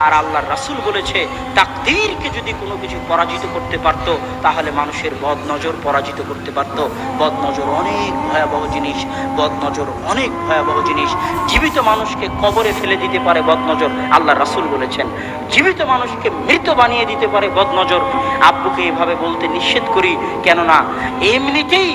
আর আল্লাহর রাসূল বলেছে তাকদীরকে যদি কোনো কিছু পরাজিত করতে পারত তাহলে মানুষের বদনজর পরাজিত করতে পারত। বদনজর অনেক ভয়াবহ জিনিস, বদনজর অনেক ভয়াবহ জিনিস। জীবিত মানুষকে কবরে ফেলে দিতে পারে বদনজর, আল্লাহর রাসূল বলেছেন। জীবিত মানুষকে মৃত বানিয়ে দিতে পারে বদনজর। আব্বুকে এভাবে বলতে নিষেধ করি, কেননা এমনিতেই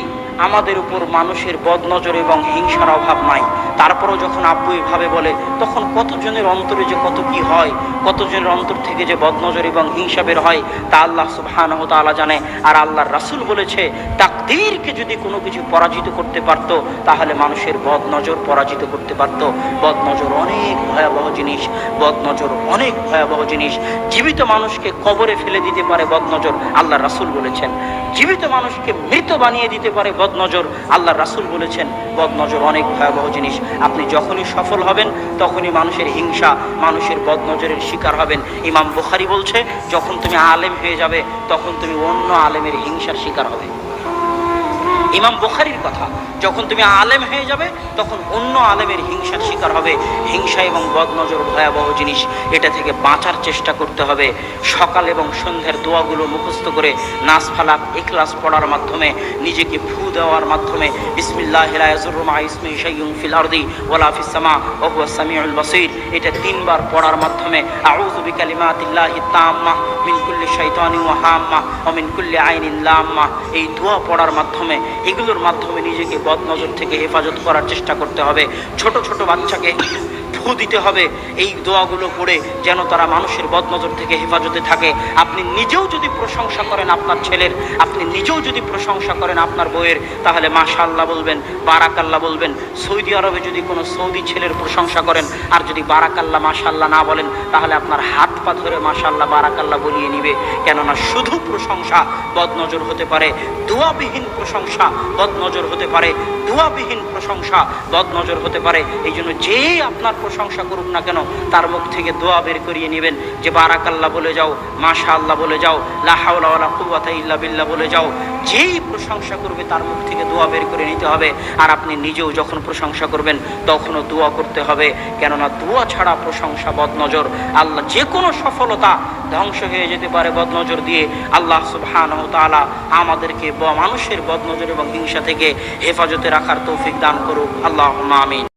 আমাদের উপর মানুষের বদনজর এবং হিংসার অভাব নাই। তারপরও যখন আব্বু এভাবে বলে তখন কতজনের অন্তরে যে কত কি হয়, কতজনের অন্তর থেকে যে বদনজর এবং হিংসা বের হয় তা আল্লাহ সুবহানাহু ওয়া তাআলা জানে। আর আল্লাহর রাসূল বলেছে তাকদীরকে যদি কোনো কিছু পরাজিত করতে পারত তাহলে মানুষের বদনজর পরাজিত করতে পারত। বদনজর অনেক ভয়াবহ জিনিস, বদনজর অনেক ভয়াবহ জিনিস। জীবিত মানুষকে কবরে ফেলে দিতে পারে বদনজর, আল্লাহর রাসূল বলেছেন। জীবিত মানুষকে মৃত বানিয়ে দিতে পারে বদনজর, আল্লাহর রাসূল বলেছেন। বদনজর অনেক ভয়াবহ জিনিস। আপনি যখনই সফল হবেন তখনই মানুষের হিংসা, মানুষের বদনজরের শিকার হবেন। ইমাম বুখারী বলছে যখন তুমি আলেম হয়ে যাবে তখন তুমি অন্য আলেমের হিংসার শিকার হবে। ইমাম বুখারীর কথা, যখন তুমি আলেম হয়ে যাবে তখন অন্য আলেমের হিংসার শিকার হবে। হিংসা এবং বদনজর ভয়াবহ জিনিস, এটা থেকে বাঁচার চেষ্টা করতে হবে। সকাল এবং সন্ধ্যার দোয়াগুলো মুখস্থ করে নাস ফালাক ইখলাস পড়ার মাধ্যমে, নিজেকে ফু দেওয়ার মাধ্যমে বিসমিল্লাহি লা ইয়াযুররু মা ইসমিহি শাইউন ফিল আরদি ওয়ালা ফিস সামা ওয়া হুয়াস সামিউল বাসীর, এটা 3 বার পড়ার মাধ্যমে আউযু বিকালিমাতিল্লাহি তাম্মা মিন কুল্লি শাইতানিন ওয়া হাম্মা ওয়া মিন কুল্লি আইনিন লাম্মা, এই দোয়া পড়ার মাধ্যমে, এগুলোর মাধ্যমে নিজেকে বদনজর থেকে হেফাজত করার চেষ্টা করতে হবে। ছোট ছোট বাচ্চাকে ফু দিতে হবে এই দোয়াগুলো পড়ে, যেন তারা মানুষের বদনজর থেকে হেফাজতে থাকে। আপনি নিজেও যদি প্রশংসা করেন আপনার ছেলের, আপনি নিজেও যদি প্রশংসা করেন আপনার বউয়ের, তাহলে মাশাআল্লাহ বলবেন, বারাকাল্লাহ বলবেন। সৌদি আরবে যদি কোনো সৌদি ছেলের প্রশংসা করেন আর যদি বারাকাল্লাহ মাশাআল্লাহ না বলেন, তাহলে আপনার হাত পা ধরে মাশাআল্লাহ বারাকাল্লাহ বলিয়ে নিবে। কেননা শুধু প্রশংসা বদনজর হতে পারে, দোয়াবিহীন প্রশংসা বদনজর হতে পারে, দোয়াবিহীন প্রশংসা বদনজর হতে পারে। এই জন্য যে আপনার প্রশংসা করুক না কেন তার মুখ থেকে দোয়া বের করিয়ে নেবেন, যে বারাকাল্লাহ বলে যাও, মাশাআল্লাহ বলে যাও, লা হাওলা ওয়ালা কুওয়াতা ইল্লা বিল্লাহ বলে যাও। যেই প্রশংসা করবে তার মুখ থেকে দোয়া বের করে নিতে হবে। আর আপনি নিজেও যখন প্রশংসা করবেন তখনও দোয়া করতে হবে, কেননা দোয়া ছাড়া প্রশংসা বদনজর। আল্লাহ যে কোনো সফলতা ধ্বংস হয়ে যেতে পারে বদনজর দিয়ে। আল্লাহ সুবহানাহু ওয়া তাআলা আমাদেরকে মানুষের বদনজর এবং হিংসা থেকে হেফাজতে রাখার তৌফিক দান করুক। আল্লাহুম্মা আমিন।